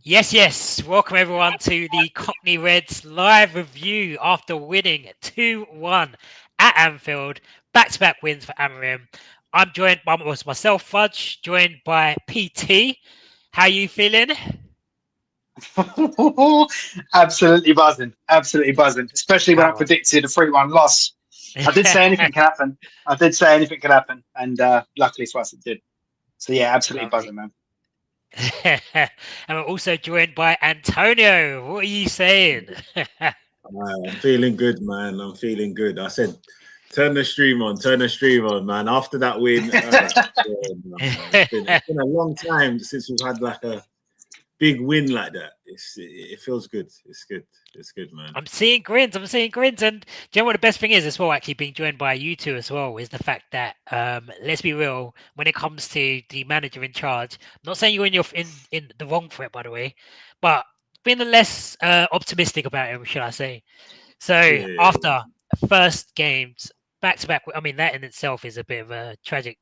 Yes. Welcome everyone to the Cockney Reds live review after winning 2-1 at Anfield. Back-to-back wins for Amorim. I'm joined by myself, Fudge, joined by PT. How you feeling? Absolutely buzzing. Especially when I Come on. predicted a 3-1 loss. I did say anything can happen. And luckily for us, it did. So yeah, absolutely Lovely. buzzing, man. And we're also joined by Antonio. What are you saying? I'm feeling good, man. I'm feeling good. I said, turn the stream on, man. After that win, yeah, man. It's been a long time since we've had like a big win like that. It feels good. It's good. It's good, man. I'm seeing grins. And do you know what the best thing is as well? Actually, being joined by you two as well is the fact that let's be real. When it comes to the manager in charge, I'm not saying you're in the wrong for it, by the way, but being less optimistic about him, should I say? So Yeah, after first games back to back, I mean that in itself is a bit of a tragic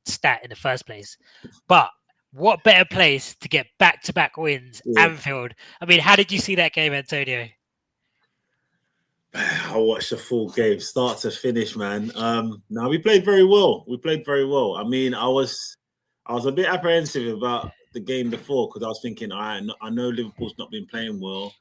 stat in the first place, but. What better place to get back-to-back wins? yeah. Anfield. I mean, how did you see that game, Antonio? I watched the full game, start to finish, man. No, we played very well. We played very well. I mean, I was a bit apprehensive about the game before because I was thinking, I know Liverpool's not been playing well,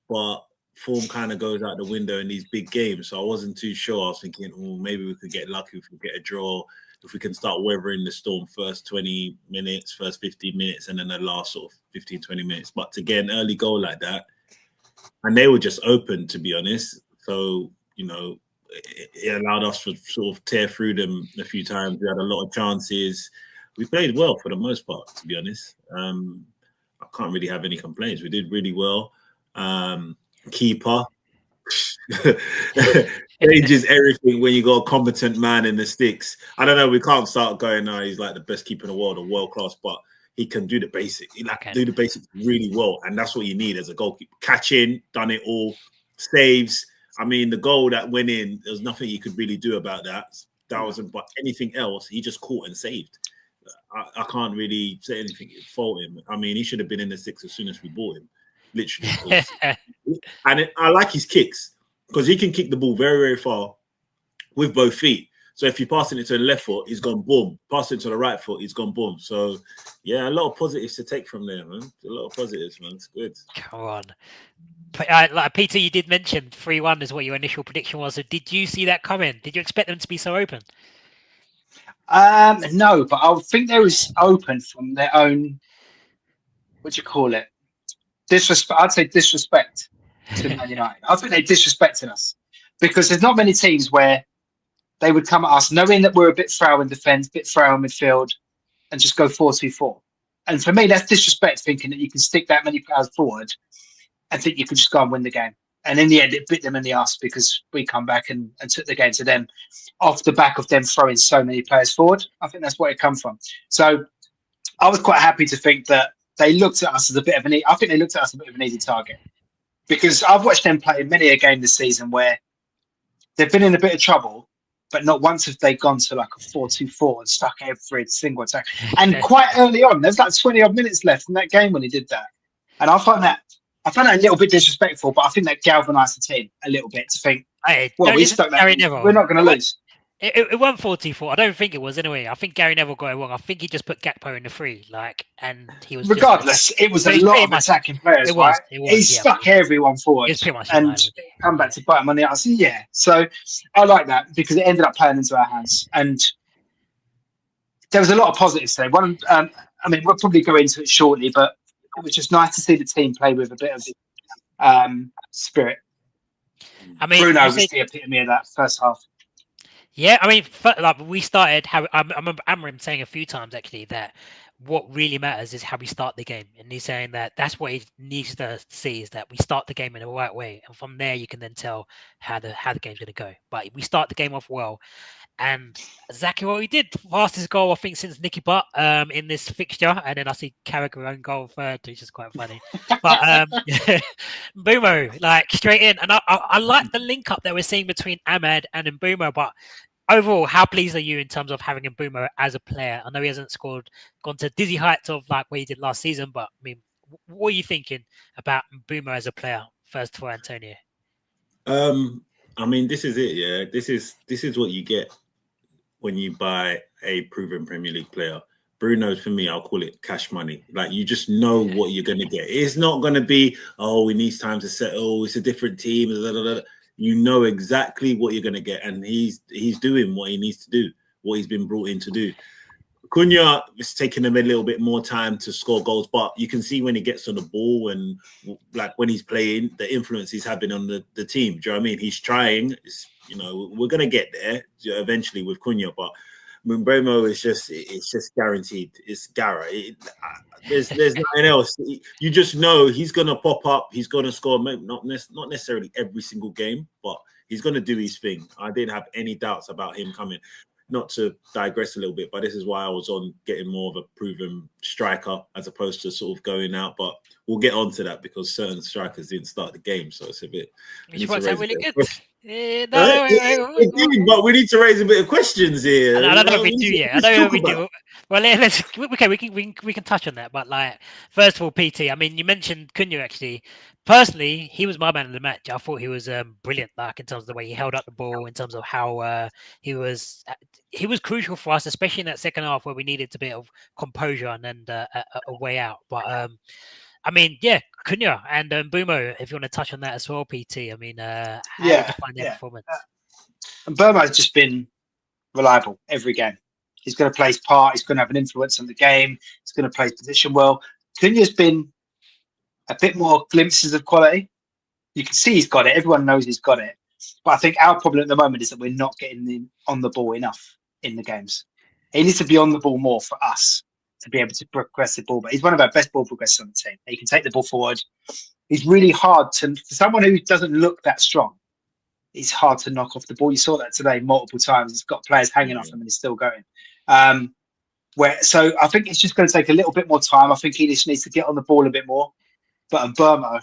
but form kind of goes out the window in these big games. So I wasn't too sure. I was thinking, oh, maybe we could get lucky if we get a draw, if we can start weathering the storm first 20 minutes, first 15 minutes, and then the last sort of 15, 20 minutes. But to get an early goal like that, and they were just open, to be honest. So, it allowed us to sort of tear through them a few times. We had a lot of chances. We played well for the most part, to be honest. I can't really have any complaints. We did really well. Keeper changes everything when you got a competent man in the sticks. I don't know. We can't start going, no, he's like the best keeper in the world or world class, but he can do the basics. He do the basics really well, and that's what you need as a goalkeeper. Catching, done it all, saves. I mean, the goal that went in, there was nothing you could really do about that. That wasn't, but anything else, he just caught and saved. I can't really say anything fault him. I mean, he should have been in the six as soon as we bought him, literally. I like his kicks because he can kick the ball very, very far with both feet. So if you're passing it to the left foot, he's gone boom. Passing it to the right foot, he's gone boom. So yeah, a lot of positives to take from there, man. A lot of positives, man. It's good. Come on. Like Peter, you did mention 3-1 is what your initial prediction was. So did you see that coming? Did you expect them to be so open? No, but I think they was open from their own. What do you call it? Disrespect. I'd say disrespect to Man United. I think they disrespected us because there's not many teams where they would come at us knowing that we're a bit frail in defence, a bit frail in midfield, and just go 4-2-4. And for me, that's disrespect thinking that you can stick that many players forward and think you could just go and win the game. And in the end, it bit them in the ass because we come back and took the game to them off the back of them throwing so many players forward. I think that's where it come from. So I was quite happy to think that they looked at us as a bit of an. I think they looked at us as a bit of an easy target because I've watched them play many a game this season where they've been in a bit of trouble, but not once have they gone to like a 4-2-4 and stuck every single attack. And quite early on, there's like 20 odd minutes left in that game when he did that. And I find that a little bit disrespectful, but I think that galvanised the team a little bit to think, well, we stuck that. We're not going to lose. It wasn't 4-2-4. I don't think it was anyway. I think Gary Neville got it wrong. I think he just put Gakpo in the free, and he was. Regardless, it was a lot of attacking players, right? He stuck everyone forward and come back to bite him on the ass. Yeah, so I like that because it ended up playing into our hands, and there was a lot of positives there. One, I mean, we'll probably go into it shortly, but it was just nice to see the team play with a bit of spirit. I mean, Bruno was the epitome of that first half. Yeah, I mean, like we started. I remember Amorim saying a few times actually that what really matters is how we start the game, and he's saying that that's what he needs to see is that we start the game in the right way, and from there you can then tell how the game's going to go. But we start the game off well, and exactly what we did. Fastest goal I think since Nicky Butt in this fixture, and then I see Carragher own goal third, which is quite funny. But Mbumo like straight in, and I like the link up that we're seeing between Ahmed and Mbumo, but. Overall, how pleased are you in terms of having Mbumo as a player? I know he hasn't gone to dizzy heights of like what he did last season, but I mean, what are you thinking about Boomer as a player? First for Antonio. I mean, this is it. Yeah, this is what you get when you buy a proven Premier League player. Bruno, for me, I'll call it cash money. Like, you just know what you're going to get. It's not going to be, oh, he needs time to settle. It's a different team. Blah, blah, blah. You know exactly what you're going to get, and he's doing what he needs to do, what he's been brought in to do. Cunha is taking him a little bit more time to score goals, but you can see when he gets on the ball and like when he's playing, the influence he's having on the team. Do you know what I mean? He's trying. We're going to get there eventually with Cunha, but Mbeumo is just guaranteed. It's Gara. There's nothing else. You just know he's going to pop up. He's going to score. Maybe not necessarily every single game, but he's going to do his thing. I didn't have any doubts about him coming. Not to digress a little bit, but this is why I was on getting more of a proven striker as opposed to sort of going out. But we'll get on to that because certain strikers didn't start the game, so it's a bit. Which was really good. It did, but we need to raise a bit of questions here. I don't know if we do yet. I don't know if we do. Well, we can touch on that. But like, first of all, PT. I mean, you mentioned Cunha actually. Personally, he was my man of the match. I thought he was brilliant, like in terms of the way he held up the ball, in terms of how he was crucial for us, especially in that second half where we needed a bit of composure and then a way out. But I mean, yeah, Cunha and Mbeumo, if you want to touch on that as well, PT. I mean, how did you find their performance? And Mbeumo has just been reliable every game. He's going to play his part. He's going to have an influence on the game. He's going to play his position well. Cunha's been a bit more glimpses of quality. You can see he's got it. Everyone knows he's got it. But I think our problem at the moment is that we're not getting him on the ball enough in the games. He needs to be on the ball more for us to be able to progress the ball. But he's one of our best ball progressors on the team. He can take the ball forward. He's really hard for someone who doesn't look that strong. It's hard to knock off the ball. You saw that today multiple times. He's got players hanging off him and he's still going. So I think it's just going to take a little bit more time. I think he just needs to get on the ball a bit more. But Mbeumo,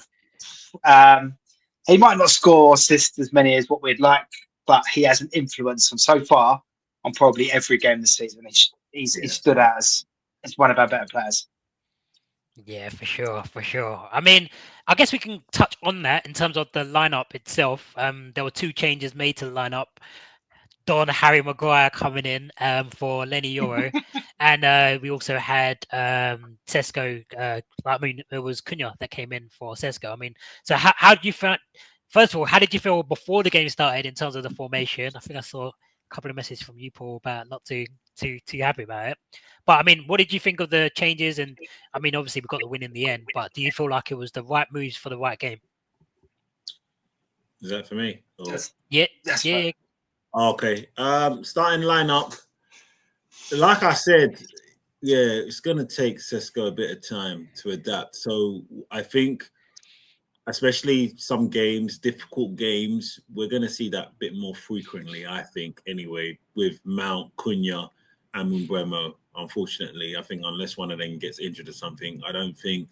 he might not score or assist as many as what we'd like, but he has an influence so far on probably every game this season. He's stood out as one of our better players. Yeah, for sure. I mean, I guess we can touch on that in terms of the lineup itself. There were 2 changes made to the lineup. Don Harry Maguire coming in for Lenny Yoro, and we also had Sesko. I mean, it was Cunha that came in for Sesko. I mean, so how did you find? First of all, how did you feel before the game started in terms of the formation? I think I saw a couple of messages from you, Paul, about not too happy about it. But I mean, what did you think of the changes? And I mean, obviously we got the win in the end, but do you feel like it was the right moves for the right game? Is that for me? Or... Yeah. Fine. Okay. Starting lineup. Like I said, yeah, it's gonna take Sesko a bit of time to adapt. So I think, especially some games, difficult games, we're gonna see that a bit more frequently. I think anyway, with Mount, Cunha, and Mbeumo. Unfortunately, I think unless one of them gets injured or something, I don't think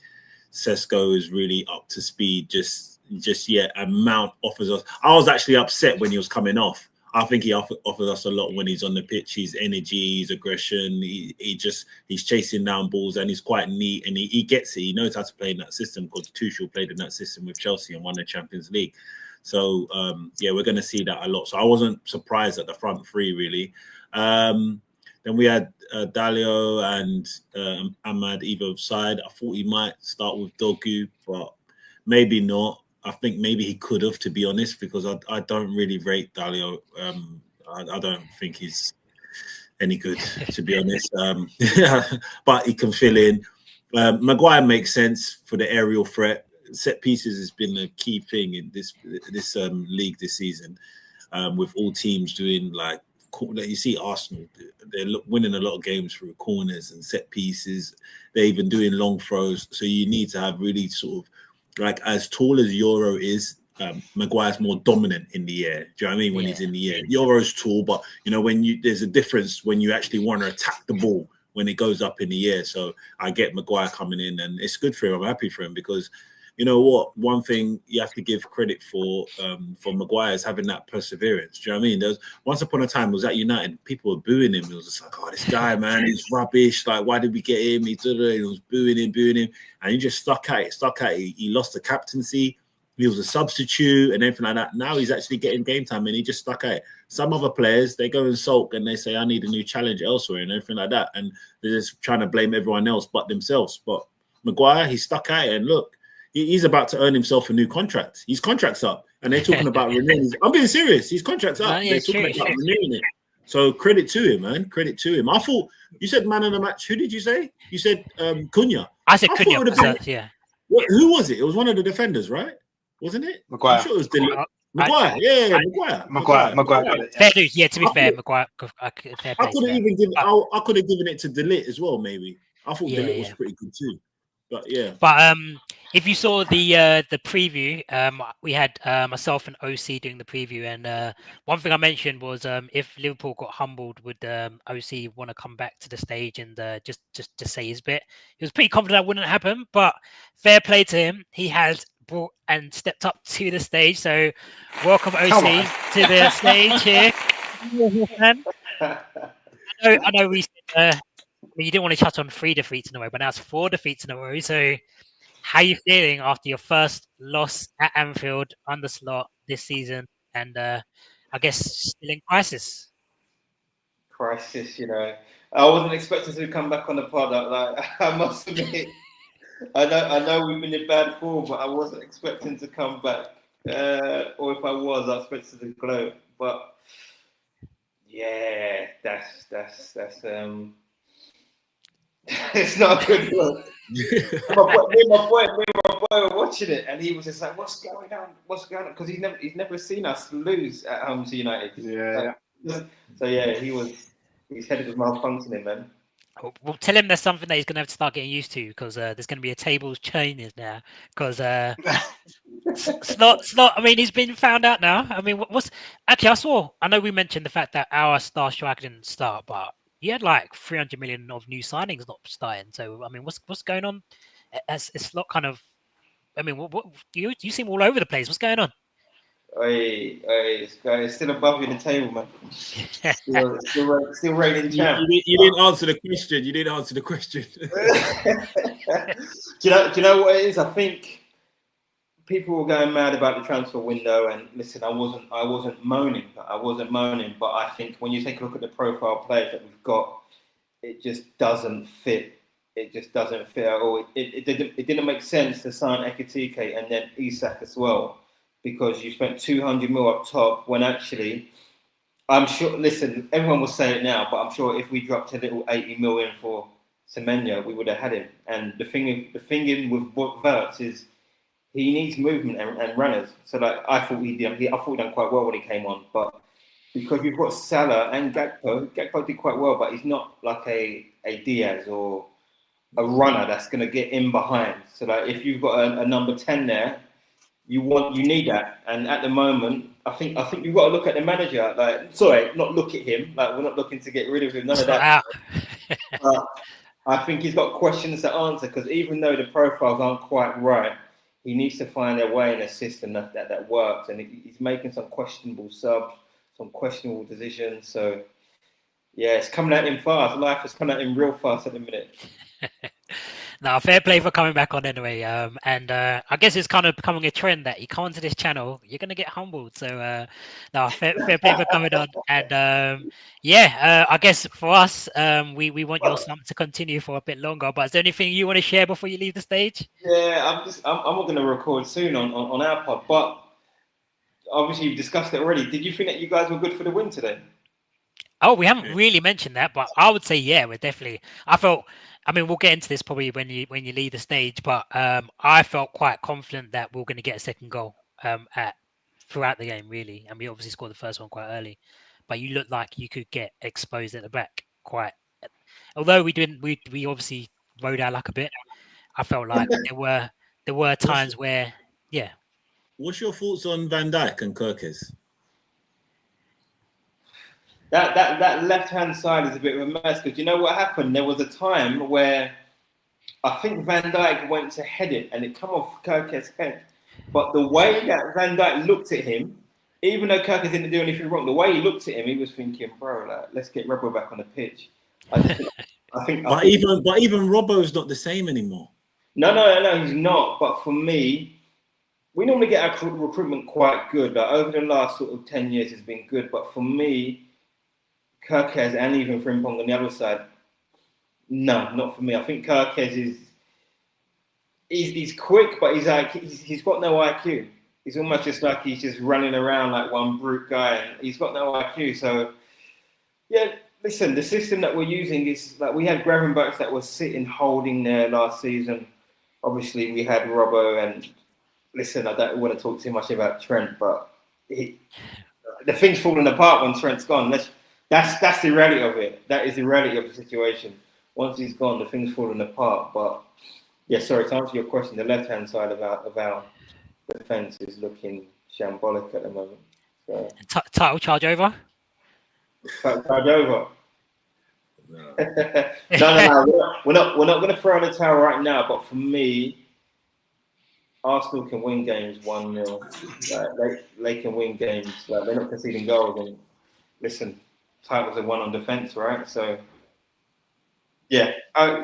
Sesko is really up to speed just yet. And Mount offers us. I was actually upset when he was coming off. I think he offers us a lot when he's on the pitch. His energy, his aggression, he's chasing down balls and he's quite neat and he gets it. He knows how to play in that system because Tuchel played in that system with Chelsea and won the Champions League. So, we're going to see that a lot. So I wasn't surprised at the front three, really. Then we had Dalio and Ahmad either side. I thought he might start with Dogu, but maybe not. I think maybe he could have, to be honest, because I don't really rate Dalio. I don't think he's any good, to be honest. But he can fill in. Maguire makes sense for the aerial threat. Set pieces has been a key thing in this league this season, with all teams doing like you see Arsenal. They're winning a lot of games through corners and set pieces. They're even doing long throws. So you need to have really sort of like as tall as Euro is. Maguire's more dominant in the air. Do you know what I mean? When he's in the air, Euro's tall, but there's a difference when you actually want to attack the ball when it goes up in the air. So I get Maguire coming in, and it's good for him. I'm happy for him because you know what? One thing you have to give credit for Maguire is having that perseverance. Do you know what I mean? There's once upon a time, it was at United, people were booing him. It was just like, oh, this guy, man, he's rubbish. Like, why did we get him? He was booing him, and he just stuck at it. He lost the captaincy. He was a substitute and everything like that. Now he's actually getting game time, and he just stuck at it. Some other players, they go and sulk and they say, I need a new challenge elsewhere and everything like that. And they're just trying to blame everyone else but themselves. But Maguire, he stuck at it, and look, he's about to earn himself a new contract. His contract's up, and they're talking about renewing. I'm being serious. His contract's up. They're talking about renewing it. So credit to him, man. Credit to him. I thought you said man of the match. Who did you say? You said Cunha. I said Cunha. Yeah. Who was it? It was one of the defenders, right? Wasn't it? Maguire. I'm sure it was Maguire. Maguire. Fair news. Yeah, to be fair, Maguire. I could have given it to Delete as well. Maybe I thought Delete was pretty good too. But yeah. But if you saw the preview, we had myself and OC doing the preview, and one thing I mentioned was if Liverpool got humbled, would OC want to come back to the stage and just to say his bit? He was pretty confident that wouldn't happen, but fair play to him. He has brought and stepped up to the stage. So welcome OC to the stage here. I know we said, you didn't want to touch on 3 defeats in a row, but now it's 4 defeats in a row. So how are you feeling after your first loss at Anfield under Slot this season? And I guess still in crisis. You know. I wasn't expecting to come back on the pod. Like, I must admit, I know we've been in bad form, but I wasn't expecting to come back. Or if I was expected to glow. But yeah, that's it's not a good look. my boy were watching it, and he was just like, "What's going on? What's going on?" Because he's never seen us lose at home to United. Yeah. So yeah, his head was malfunctioning, man. Well, tell him there's something that he's going to have to start getting used to, because there's going to be a tables change now. Because Slot. I mean, he's been found out now. I mean, what's actually? I know we mentioned the fact that our star striker didn't start, but you had like 300 million of new signings not starting. So I mean, what's going on? It's not kind of. I mean, what you seem all over the place. What's going on? It's still above you in the table, man. Still reigning champ. You didn't answer the question. Do you know what it is? I think people were going mad about the transfer window, and listen, I wasn't moaning, but I think when you take a look at the profile players that we've got, it just doesn't fit. It just doesn't fit at all. It didn't make sense to sign Ekitike and then Isak as well, because you spent 200 mil up top when actually, I'm sure. Listen, everyone will say it now, but I'm sure if we dropped a little 80 mil in for Semenyo, we would have had him. And the thing with Verts is, he needs movement and runners. So like I thought he done quite well when he came on. But because you've got Salah and Gakpo did quite well, but he's not like a Diaz or a runner that's going to get in behind. So like if you've got a number 10 there, you need that. And at the moment, I think you've got to look at the manager. Like, sorry, not look at him. Like, we're not looking to get rid of him. None of that. I think he's got questions to answer, because even though the profiles aren't quite right, he needs to find a way in a system that works. And he's making some questionable subs, some questionable decisions. So, yeah, it's coming at him fast. Life is coming at him real fast at the minute. Now, fair play for coming back on anyway. And I guess it's kind of becoming a trend that you come onto this channel, you're going to get humbled. So, fair play for coming on. And I guess for us, we want your slump to continue for a bit longer. But is there anything you want to share before you leave the stage? Yeah, I'm not going to record soon on our pod. But obviously, you've discussed it already. Did you think that you guys were good for the win today? Oh, we haven't really mentioned that, but I would say, yeah, we're definitely. I mean, we'll get into this probably when you leave the stage, but I felt quite confident that we're going to get a second goal throughout the game, really. And we obviously scored the first one quite early, but you looked like you could get exposed at the back quite. Although we didn't, we obviously rode our luck a bit. I felt like there were times where, yeah. What's your thoughts on Van Dijk and Kirkes? That left-hand side is a bit of a mess, because you know what happened? There was a time where I think Van Dijk went to head it and it come off Kirk's head. But the way that Van Dijk looked at him, even though Kirk didn't do anything wrong, the way he looked at him, he was thinking, bro, like, let's get Robbo back on the pitch. I think. But even Robbo's not the same anymore. No, he's not. But for me, we normally get our recruitment quite good. Like over the last sort of 10 years, it's been good. But for me, Kirkes and even Frimpong on the other side, no, not for me. I think Kirkes he's quick, but he's got no IQ. He's almost just like he's just running around like one brute guy, and he's got no IQ. So, yeah, listen, the system that we're using is like we had Gravenberch that was sitting holding there last season. Obviously, we had Robbo, and listen, I don't want to talk too much about Trent, but the thing's falling apart when Trent's gone. That's the reality of it. That is the reality of the situation. Once he's gone, the thing's falling apart. But yeah, sorry, to answer your question, the left-hand side of our defence is looking shambolic at the moment. So. Title charge over? Charge over. No. No. We're not going to throw in the towel right now. But for me, Arsenal can win games 1-0. Like, they can win games. Like, they're not conceding goals. And listen, titles are won on defence, right? So. Yeah,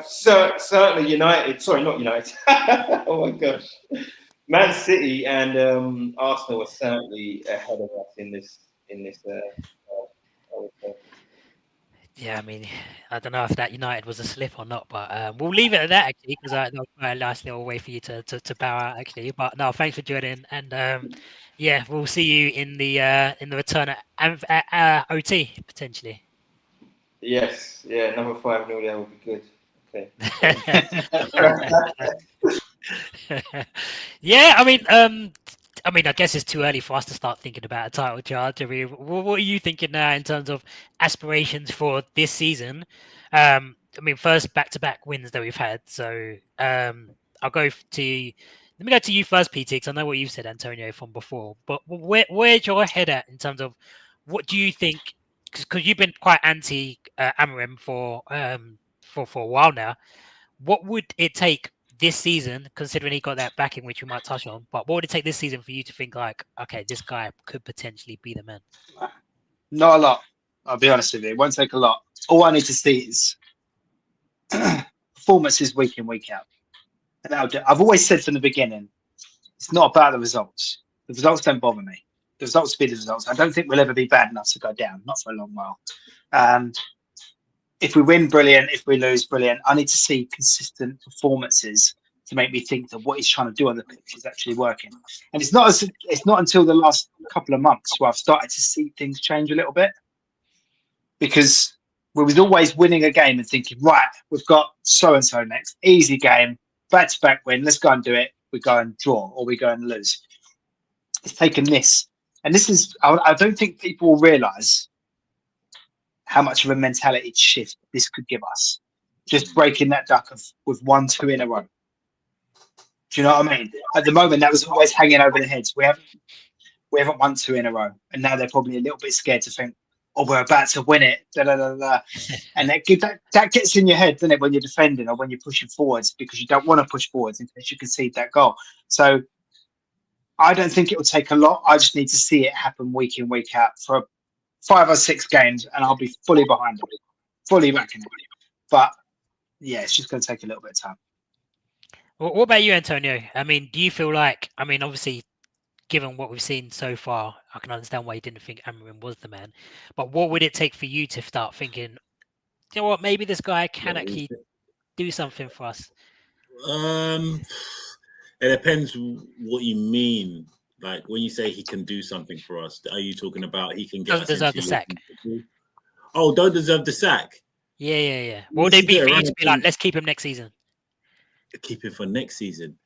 certainly United. Sorry, not United. Oh my gosh, Man City and Arsenal are certainly ahead of us in this. Yeah, I mean, I don't know if that United was a slip or not, but we'll leave it at that actually, because that was quite a nice little way for you to bow out actually. But no, thanks for joining, and yeah, we'll see you in the return at OT potentially. Yes, yeah, number 5-0 there would be good. Okay. Yeah, I mean, I guess it's too early for us to start thinking about a title charge. I mean, what are you thinking now in terms of aspirations for this season? I mean, first back-to-back wins that we've had. So I'll go to. Let me go to you first, PT, because I know what you've said, Antonio, from before. But where's your head at in terms of what do you think? Because you've been quite anti Amorim for a while now. What would it take this season, considering he got that backing, which we might touch on? But what would it take this season for you to think like, okay, this guy could potentially be the man? Not a lot. I'll be honest with you. It won't take a lot. All I need to see is performances week in, week out. And I've always said from the beginning, it's not about the results. The results don't bother me. The results be the results. I don't think we'll ever be bad enough to go down, not for a long while. If we win, brilliant. If we lose, brilliant. I need to see consistent performances to make me think that what he's trying to do on the pitch is actually working. And it's not until the last couple of months where I've started to see things change a little bit. Because we was always winning a game and thinking, right, we've got so-and-so next. Easy game, back-to-back win. Let's go and do it. We go and draw or we go and lose. It's taken this. And this is, I don't think people will realise how much of a mentality shift this could give us. Just breaking that duck with 1-2 in a row. Do you know what I mean? At the moment, that was always hanging over their heads. We haven't won 2 in a row. And now they're probably a little bit scared to think, oh, we're about to win it. Da, da, da, da. And that gets in your head, doesn't it, when you're defending or when you're pushing forwards, because you don't want to push forwards in case you concede that goal. So I don't think it will take a lot. I just need to see it happen week in, week out for 5 or 6 games, and I'll be fully behind it, fully backing it. But yeah, it's just going to take a little bit of time. Well, what about you, Antonio? I mean, do you feel like, I mean, obviously, given what we've seen so far, I can understand why you didn't think Amorim was the man. But what would it take for you to start thinking, you know what, maybe this guy can actually do something for us? It depends what you mean. Like when you say he can do something for us, are you talking about he can get Doesn't us deserve into the sack? Oh, don't deserve the sack. Yeah. What would it be for you to be like, let's keep him next season? Keep him for next season.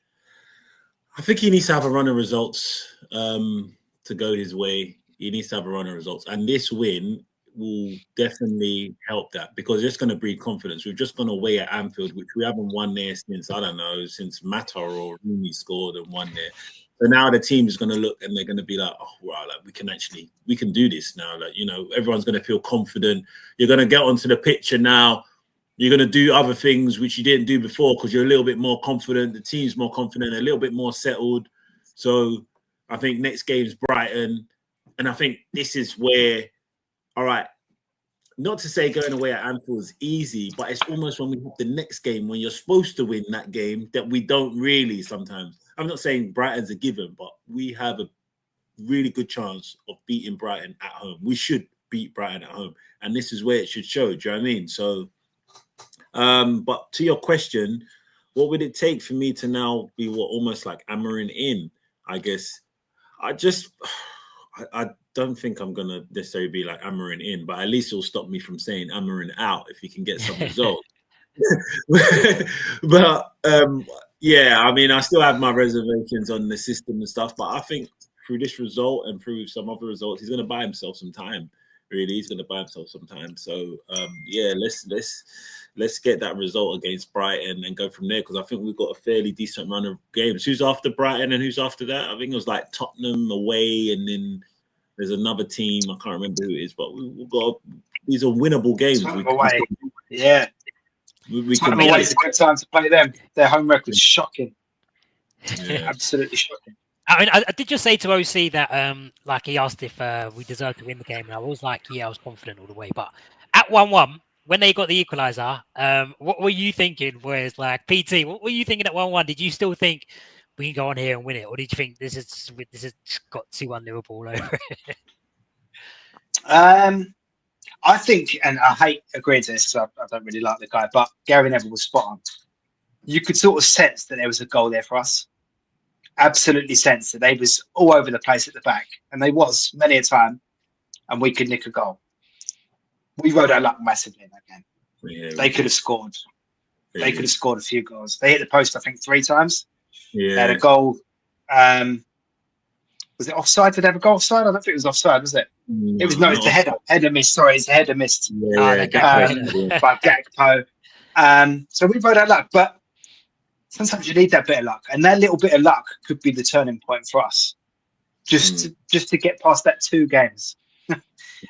I think he needs to have a run of results to go his way. He needs to have a run of results, and this win will definitely help that because it's going to breed confidence. We've just gone away at Anfield, which we haven't won there since, I don't know, since Mata or Rooney scored and won there. So now the team is going to look and they're going to be like, oh, wow, like we can do this now. Like, you know, everyone's going to feel confident. You're going to get onto the pitch and now You're going to do other things which you didn't do before because you're a little bit more confident. The team's more confident, a little bit more settled. So I think next game's Brighton. And I think this is where, all right, not to say going away at Anfield is easy, but it's almost when we have the next game, when you're supposed to win that game, that we don't really sometimes. I'm not saying Brighton's a given, but we have a really good chance of beating Brighton at home. We should beat Brighton at home. And this is where it should show. Do you know what I mean? So, but to your question, what would it take for me to now be almost like Amorim in? I guess I don't think I'm gonna necessarily be like Amorim in, but at least it'll stop me from saying Amorim out if he can get some results. But yeah, I mean, I still have my reservations on the system and stuff, but I think through this result and through some other results, he's gonna buy himself some time. Really, he's gonna buy himself some time. So yeah, let's get that result against Brighton and go from there, because I think we've got a fairly decent run of games. Who's after Brighton and who's after that? I think it was like Tottenham away, and then there's another team. I can't remember who it is, but we've got these are winnable games. Tottenham away. Yeah. Tottenham away is a good time to play them. Their home record's shocking. Yeah. Absolutely shocking. I mean, I did just say to OC that, like, he asked if we deserved to win the game, and I was like, yeah, I was confident all the way. But at 1-1, when they got the equaliser, what were you thinking? Whereas, like, PT, what were you thinking at 1-1? Did you still think we can go on here and win it, or did you think this has got 2-1 Liverpool over it? I think, and I hate agreeing to this because I don't really like the guy, but Gary Neville was spot on. You could sort of sense that there was a goal there for us. Absolutely sense that they was all over the place at the back, and they was many a time, and we could nick a goal. We rode our luck massively in that game. Yeah, they could have scored. Yeah. They could have scored a few goals. They hit the post, I think, 3 times. Yeah. They had a goal. Was it offside? Did they have a goal offside? I don't think it was offside, was it? No, It was it's the header. Header missed. Sorry, it's the header missed. Yeah, by Gakpo. So we rode our luck, but sometimes you need that bit of luck, and that little bit of luck could be the turning point for us. Just to get past that 2 games.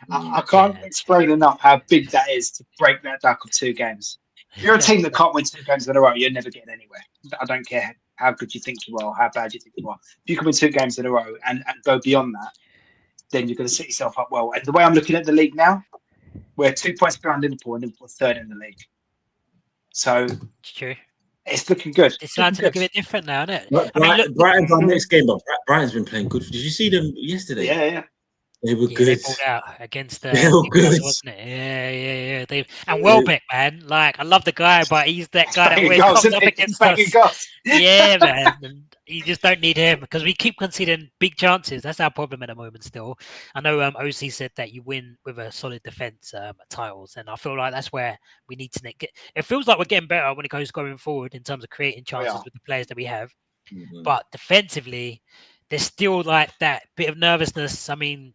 I can't explain enough how big that is to break that duck of 2 games. If you're a team that can't win 2 games in a row, you're never getting anywhere. I don't care how good you think you are, how bad you think you are. If you can win 2 games in a row and go beyond that, then you're going to set yourself up well. And the way I'm looking at the league now, we're 2 points behind Liverpool, and Liverpool 3rd in the league. So True. It's looking good. It's starting to look a bit different now, isn't it? Brighton's our next game, but Brighton's been playing good. Did you see them yesterday? Yeah. They were good. They pulled out against the good. wasn't it? Yeah. And Welbeck, man, like, I love the guy, but he's that guy that comes up against us. Yeah, man. And you just don't need him, because we keep conceding big chances. That's our problem at the moment still. I know OC said that you win with a solid defence titles, and I feel like that's where we need to get. It feels like we're getting better when it goes going forward in terms of creating chances with the players that we have. Mm-hmm. But defensively, there's still like that bit of nervousness. I mean,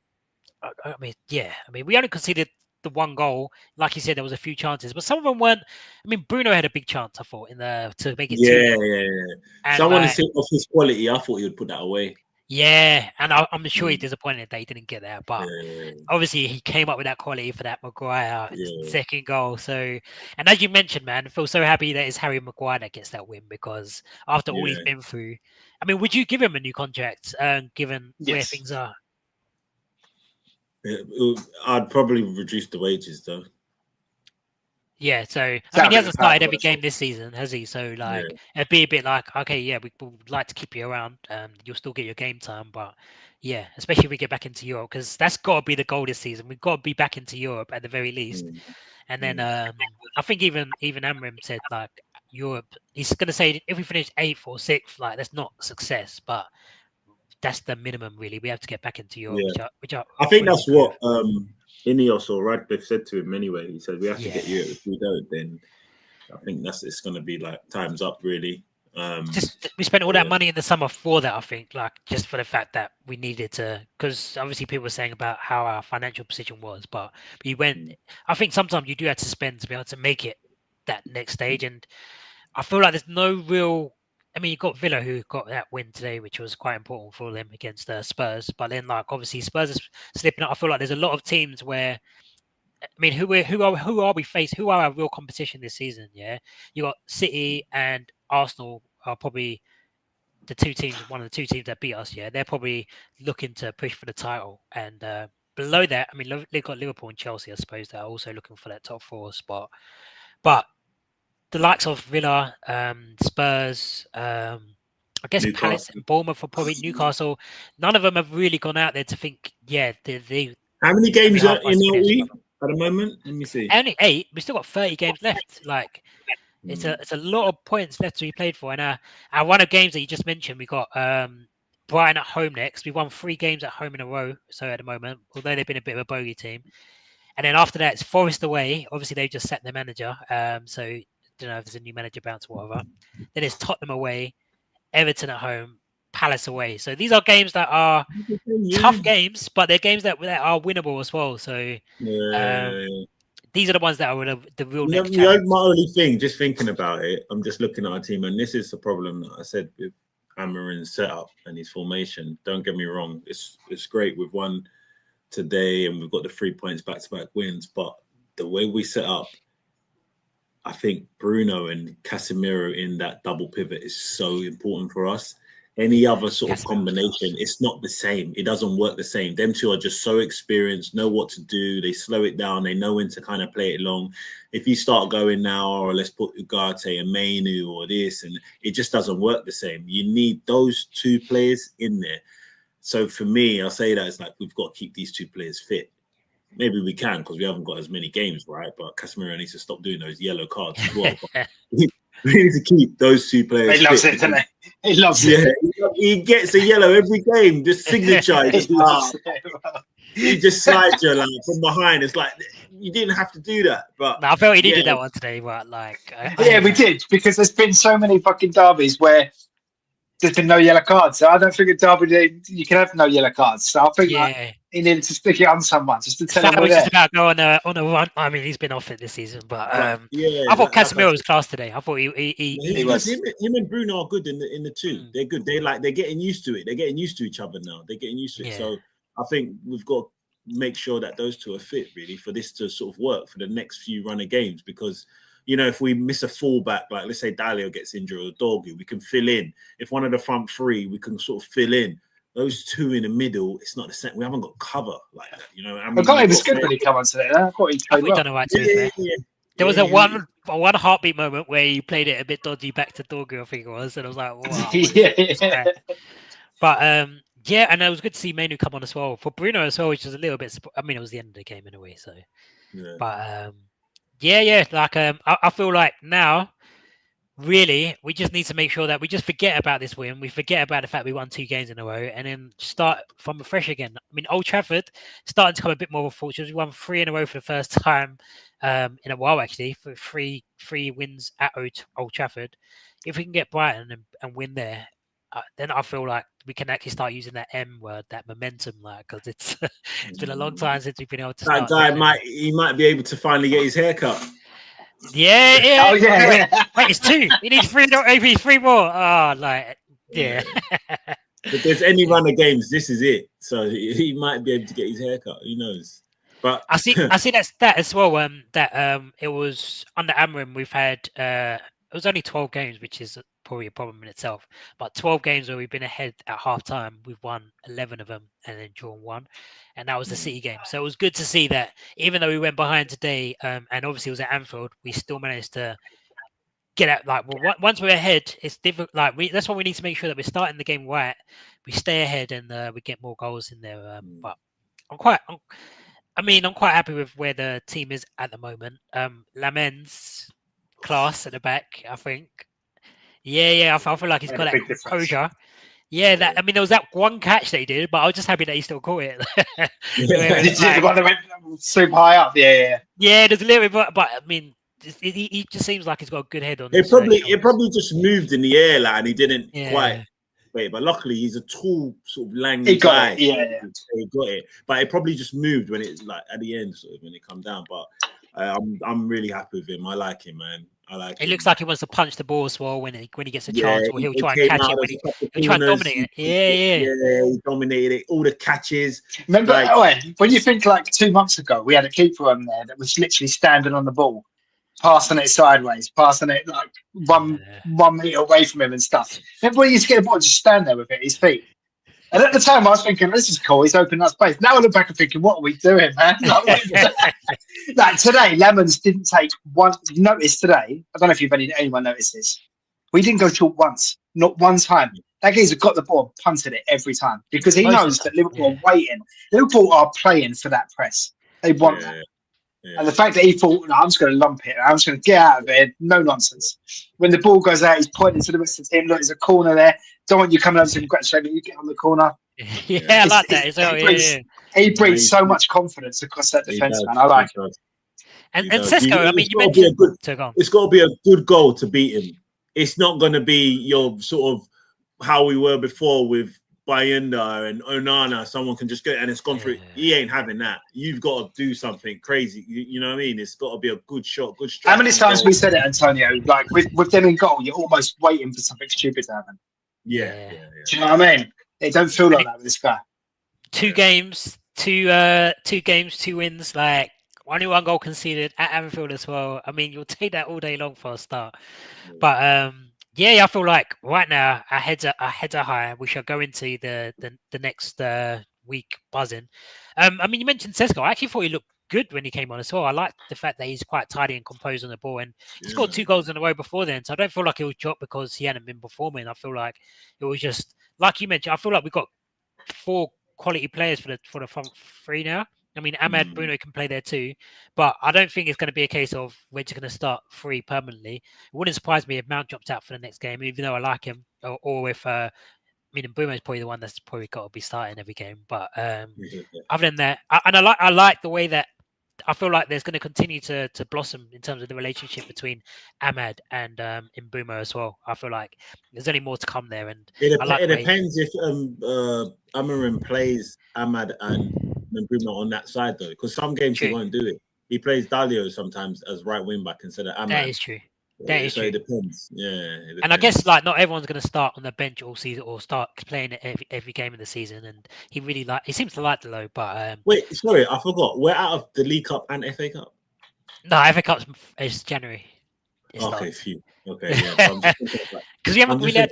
we only conceded the 1 goal. Like you said, there was a few chances, but some of them weren't. I mean, Bruno had a big chance, I thought, to make it 2-0. And someone of his quality, I thought he would put that away. Yeah, and I'm sure he's disappointed that he didn't get that, but obviously he came up with that quality for that Maguire 2nd goal. So, and as you mentioned, man, I feel so happy that it's Harry Maguire that gets that win, because after all he's been through, I mean, would you give him a new contract, given where things are? I'd probably reduce the wages, though. Yeah, so I mean, he hasn't started every game this season, has he? So, like, it'd be a bit like, okay, yeah, we would like to keep you around. You'll still get your game time, but yeah, especially if we get back into Europe, because that's got to be the goal this season. We've got to be back into Europe at the very least. And then I think even Amorim said, like, Europe, he's going to say if we finish 8th or 6th, like, that's not success, but that's the minimum, really. We have to get back into Europe. Which I think that's what Ineos or Radcliffe said to him anyway. He said, we have to get you. If we don't, then I think it's going to be like time's up, really. We spent all that money in the summer for that, I think, like, just for the fact that we needed to, because obviously people were saying about how our financial position was, but we went, I think sometimes you do have to spend to be able to make it that next stage. And I feel like there's no real, I mean, you got Villa who got that win today, which was quite important for them against Spurs. But then, like, obviously Spurs is slipping up. I feel like there's a lot of teams where I mean, who are we facing? Who are our real competition this season? Yeah, you got City and Arsenal are probably one of the two teams that beat us. Yeah, they're probably looking to push for the title, and below that, I mean, they've got Liverpool and Chelsea, I suppose, that are also looking for that top four spot. But the likes of Villa, Spurs, I guess Newcastle. Palace and Bournemouth are probably Newcastle. None of them have really gone out there to think, yeah, they How many games hard are for in us are against we Scotland. at the moment? Let me see. Only 8. We still got 30 games left. Like it's a lot of points left to be played for. And one of the games that you just mentioned, we got Brighton at home next. We won 3 games at home in a row. So at the moment, although they've been a bit of a bogey team, and then after that it's Forest away. Obviously they've just set their manager. So I don't know if there's a new manager bounce or whatever. Then it's Tottenham away, Everton at home, Palace away. So these are games that are tough games, but they're games that are winnable as well. So these are the ones that are the real next challenge. My only thing, just thinking about it, I'm just looking at our team, and this is the problem that I said with Amorim's setup and his formation. Don't get me wrong, it's great. We've won today, and we've got the 3 points back-to-back wins. But the way we set up, I think Bruno and Casemiro in that double pivot is so important for us. Any other sort of combination, it's not the same. It doesn't work the same. Them two are just so experienced, know what to do. They slow it down. They know when to kind of play it long. If you start going now, or let's put Ugarte and Mainu or this, and it just doesn't work the same. You need those two players in there. So for me, I'll say that it's like we've got to keep these two players fit. Maybe we can because we haven't got as many games, right? But Casemiro needs to stop doing those yellow cards as well. We need to keep those two players. He loves it, doesn't he? He loves it. He gets a yellow every game. Just signature. He just slides you like from behind. It's like you didn't have to do that, but I felt he needed that one today. But like, we did, because there's been so many fucking derbies where there's been no yellow cards. So I don't think a derby you can have no yellow cards. So I think he needed to stick it on someone just to tell him we're there. Just about go on a run. I mean, he's been off it this season, but I thought Casemiro was class today. I thought he was. Him and Bruno are good in the two. They're good. They're getting used to it. They're getting used to each other now. They're getting used to it. So I think we've got to make sure that those two are fit really for this to sort of work for the next few run of games, because if we miss a fullback, like let's say Dalio gets injured or Dorgu, we can fill in. If one of the front three, we can sort of fill in. Those two in the middle, it's not the same. We haven't got cover like that, I mean, I was good when he came on today. I thought he played well. Done all right, to be fair. There was a one heartbeat moment where he played it a bit dodgy back to Dorgu, I think it was, and I was like, wow. But and it was good to see Mainu come on as well. For Bruno as well, which was a little bit. I mean, it was the end of the game in a way, so. But like I feel like now, really, we just need to make sure that we just forget about this win. We forget about the fact we won 2 games in a row, and then start from afresh again. I mean, Old Trafford starting to become a bit more of a fortune. We won 3 in a row for the first time in a while, actually, for three wins at Old Trafford. If we can get Brighton and win there, then I feel like we can actually start using that M word, that momentum, like, because it's been a long time since we've been able to. That guy might be able to finally get his haircut. Yeah. Wait, it's 2. He needs 3. Maybe 3 more. Oh, like, yeah. If there's any run of games, this is it. So he might be able to get his haircut. Who knows? But I see that as well. It was under Amorim. We've had it was only 12 games, which is probably a problem in itself. But 12 games where we've been ahead at half time, we've won 11 of them and then drawn 1. And that was the City game. So it was good to see that even though we went behind today, and obviously it was at Anfield, we still managed to get out. Like, well, once we're ahead, it's difficult. Like, that's why we need to make sure that we're starting the game right. We stay ahead and we get more goals in there. But I'm quite happy with where the team is at the moment. Lamen's class at the back, I think. I feel like he's got that composure. There was that one catch that he did, but I was just happy that he still caught it. The one that went super high up. Yeah, there's a little bit, but I mean, he just seems like he's got a good head on. It probably just moved in the air, and he didn't quite wait. But luckily, he's a tall sort of lanky guy. He got it. But it probably just moved when it's like at the end, sort of when it come down. But I'm really happy with him. I like him, man. I like It him. looks like he wants to punch the ball as well when he gets a Yeah, chance, or he'll he try and came catch out, it when there's a couple he'll try and corners, dominate it. yeah, he dominated it. All the catches. Remember, Like, when you think like 2 months ago, we had a keeper on there that was literally standing on the ball, passing it sideways, passing it like one Yeah. 1 meter away from him and stuff. Remember when you used to get a ball and just stand there with it at his feet? And at the time, I was thinking, this is cool. He's opened that space. Now I look back and thinking, what are we doing, man? Like today, Lemons didn't take one. You notice today, I don't know if anyone noticed this. We didn't go short once, not one time. That geezer got the ball, punted it every time because he Most of knows the that time, Liverpool are waiting. Liverpool are playing for that press. They want that. yeah. And the fact that he thought, no, I'm just going to lump it. I'm just going to get out of it. No nonsense. When the ball goes out, he's pointing to the rest of the team. Look, there's a corner there. Don't want you coming over to congratulate me. You get on the corner. I like that as well. He brings so much confidence across that defence, man. I like it. And Sesko, I mean, you mentioned it's got to be a good goal to beat him. It's not going to be your sort of how we were before with Bayenda and Onana. Someone can just get and it's gone through. He ain't having that. You've got to do something crazy. You know what I mean? It's got to be a good shot, good strike. How many times we said it, Antonio? Like with them in goal, you're almost waiting for something stupid to happen. Yeah. Do you know what I mean? It don't feel like that with this guy. 2 games, 2 wins, like only 1 goal conceded at Anfield as well. I mean, you'll take that all day long for a start. But I feel like right now our heads are high. We shall go into the next week buzzing. I mean, you mentioned Sesko. I actually thought he looked good when he came on as well. I like the fact that he's quite tidy and composed on the ball, and he scored 2 goals in a row before then. So I don't feel like it was dropped because he hadn't been performing. I feel like it was just like you mentioned. I feel like we got 4 quality players for the front 3 now. I mean, Ahmad Bruno can play there too, but I don't think it's going to be a case of we're just going to start 3 permanently. It wouldn't surprise me if Mount dropped out for the next game, even though I like him, or if I mean, Bruno is probably the one that's probably got to be starting every game. But other than that, I like the way that I feel like there's going to continue to blossom in terms of the relationship between Ahmad and Mbeumo as well. I feel like there's only more to come there, and it depends if Amorim plays Ahmad and Mbeumo on that side though, because some games he won't do it. He plays Dalio sometimes as right wing back instead of Ahmad. That is true. That is true. It depends. Yeah. It depends. And I guess like not everyone's going to start on the bench all season or start playing every game of the season. And he seems to like the low. But wait, sorry, I forgot. We're out of the League Cup and FA Cup. No, FA Cup is January. Okay, phew. Okay, yeah. Because we haven't really had.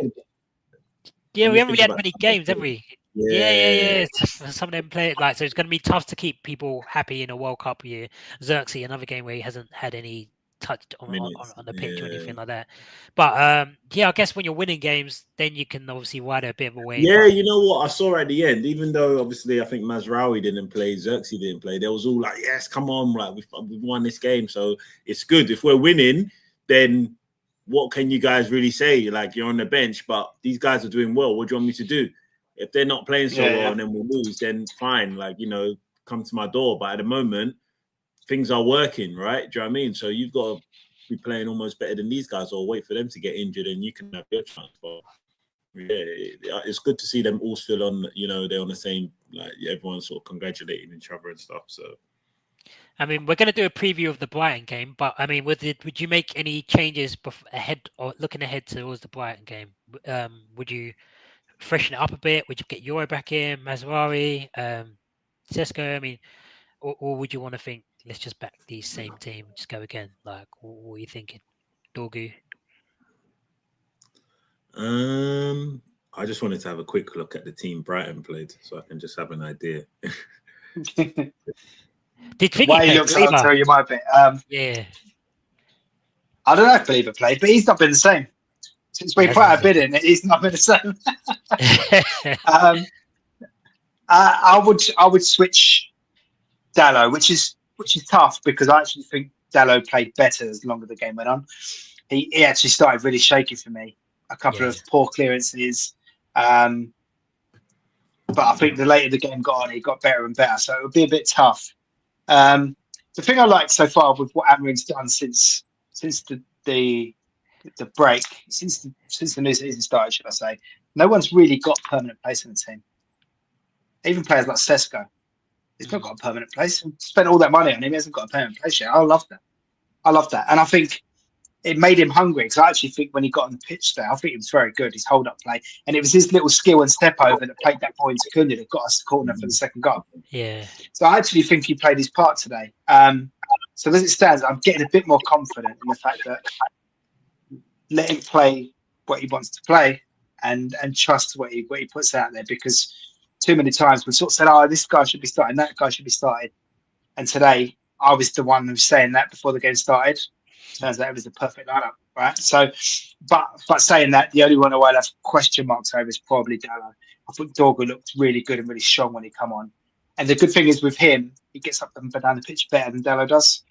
Yeah, we haven't really had many games, have we? Yeah. Some of them play it like so. It's going to be tough to keep people happy in a World Cup year. Xerxes, another game where he hasn't had any touched on the pitch or anything like that. But I guess when you're winning games, then you can obviously ride a bit of a wave. Yeah, you know what I saw at the end, even though obviously I think Mazraoui didn't play, Xerxes didn't play, they was all like, yes, come on, like we've won this game, so it's good. If we're winning, then what can you guys really say? Like, you're on the bench, but these guys are doing well. What do you want me to do? If they're not playing so well and then we lose, then fine, like, come to my door. But at the moment, things are working, right? Do you know what I mean? So you've got to be playing almost better than these guys, or wait for them to get injured and you can have your chance. But it's good to see them all still on, they're on the same, like everyone's sort of congratulating each other and stuff. So, I mean, we're going to do a preview of the Brighton game, but I mean, would you make any changes ahead or looking ahead towards the Brighton game? Would you freshen it up a bit? Would you get Euro back in, Mazraoui, Sesko? I mean, or would you want to think, let's just back the same team, just go again? Like, what are you thinking, Dorgu? I just wanted to have a quick look at the team Brighton played, so I can just have an idea. Why you look, I'll tell you my bit. Yeah. I don't know if Believer played, but he's not been the same. Since we put our bid in, he's not been the same. I would switch Dallo, which is tough because I actually think Dallo played better as longer the game went on. He actually started really shaky for me. A couple of poor clearances. But I think the later the game got on, he got better and better. So it would be a bit tough. The thing I like so far with what Amorim's done since the break, since the new season started, should I say, no one's really got permanent place in the team. Even players like Sesko, he's not got a permanent place. We spent all that money on him, he hasn't got a permanent place yet. I love that. And I think it made him hungry. Because I actually think when he got on the pitch there, I think it was very good. His hold up play, and it was his little skill and step over that played that ball into Cunha that got us the corner for the second goal. Yeah. So I actually think he played his part today. So as it stands, I'm getting a bit more confident in the fact that let him play what he wants to play and trust what he puts out there, because too many times we sort of said, oh, this guy should be starting, that guy should be started. And today I was the one who was saying that before the game started. Turns out it was the perfect lineup, right? So, but saying that, the only one who I'll have question marks over is probably Dallo. I thought Dorgu looked really good and really strong when he come on. And the good thing is with him, he gets up and down the pitch better than Dallo does.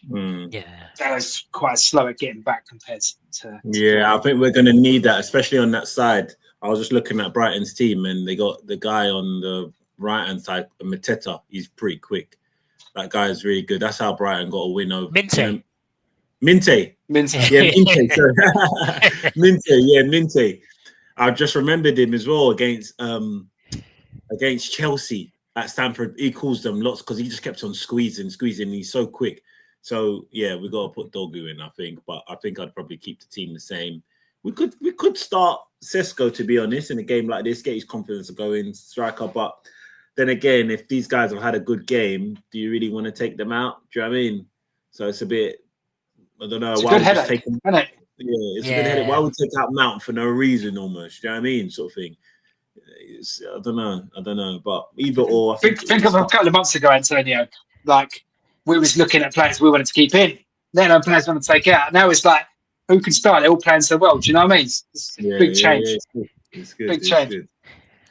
Yeah. Dallo's quite slow at getting back compared to Yeah, I think we're going to need that, especially on that side. I was just looking at Brighton's team, and they got the guy on the right-hand side, Mateta. He's pretty quick. That guy is really good. That's how Brighton got a win over Minte. Minte. Yeah, Minte. Minte. Yeah, Minte. I just remembered him as well against Chelsea at Stamford. He calls them lots because he just kept on squeezing. He's so quick. So yeah, we got to put Dorgu in, I think. But I think I'd probably keep the team the same. We could start Sesko, to be honest, in a game like this, get his confidence going, striker. But then again, if these guys have had a good game, do you really want to take them out? Do you know what I mean? So it's a bit, I don't know. It's a good headache, isn't it? Yeah, it's a good headache. Why would we take out Mount for no reason almost? Do you know what I mean? Sort of thing. I don't know. But either or. Think of a couple of months ago, Antonio. Like, we was looking at players we wanted to keep in. Then our players want to take out. Now it's like, who can start? They're all playing so well. Do you know what I mean? It's a big change. Yeah, it's good. Big change. Good.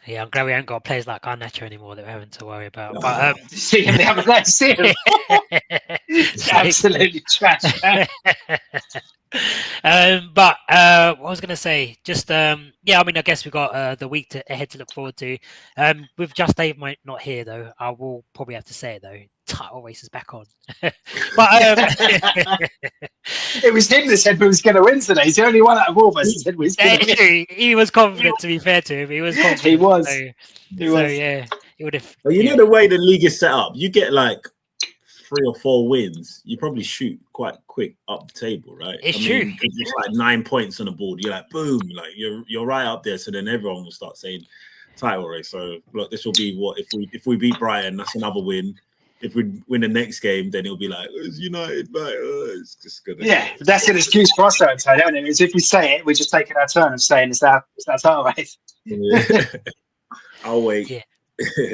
Yeah, I'm glad we haven't got players like Garnacho anymore that we're having to worry about. Oh. But see him the other day. See him. It's absolutely trash. But what I was going to say, just I mean, I guess we've got the week ahead to look forward to. With Just Dave might not here though, I will probably have to say it though. Title race is back on. But it was him that said we was going to win today. He's the only one out of all of us that said we was going to win. He was confident. To be fair to him, he was confident. He was. So yeah, he would have. Well, you know the way the league is set up, you get like 3 or 4 wins, you probably shoot quite quick up the table, right? It's true. It's like 9 points on the board. You're like, boom, like you're right up there. So then everyone will start saying title race. So look, this will be what if we beat Brighton, that's another win. If we win the next game, then it'll be like it's United, but it's just gonna. Yeah, but that's an excuse for us, though, isn't it? Is if we say it, we're just taking our turn of saying it's our title race. Yeah. I'll wait. Yeah.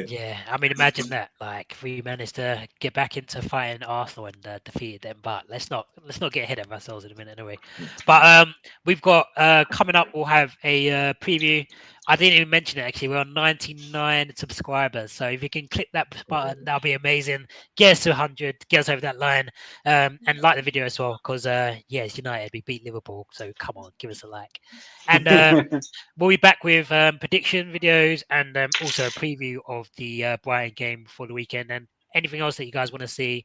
Yeah, I mean, imagine that. Like, if we managed to get back into fighting Arsenal and defeated them, but let's not get ahead of ourselves in a minute, anyway. But we've got coming up. We'll have a preview. I didn't even mention it actually. We're on 99 subscribers, so if you can click that button, that'll be amazing. Get us to 100, get us over that line, and like the video as well, because it's United. We beat Liverpool, so come on, give us a like. And we'll be back with prediction videos and also a preview of the Brighton game for the weekend, and anything else that you guys want to see.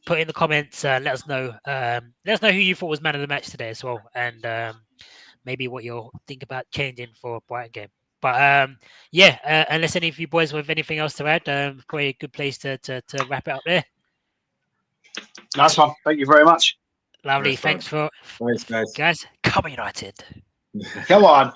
Put in the comments. Let us know. Let us know who you thought was man of the match today as well, and maybe what you'll think about changing for a Brighton game. But unless any of you boys have anything else to add, probably a good place to wrap it up there. Nice one. Thank you very much. Lovely. Nice Thanks guys. guys. Come on, United. Come on.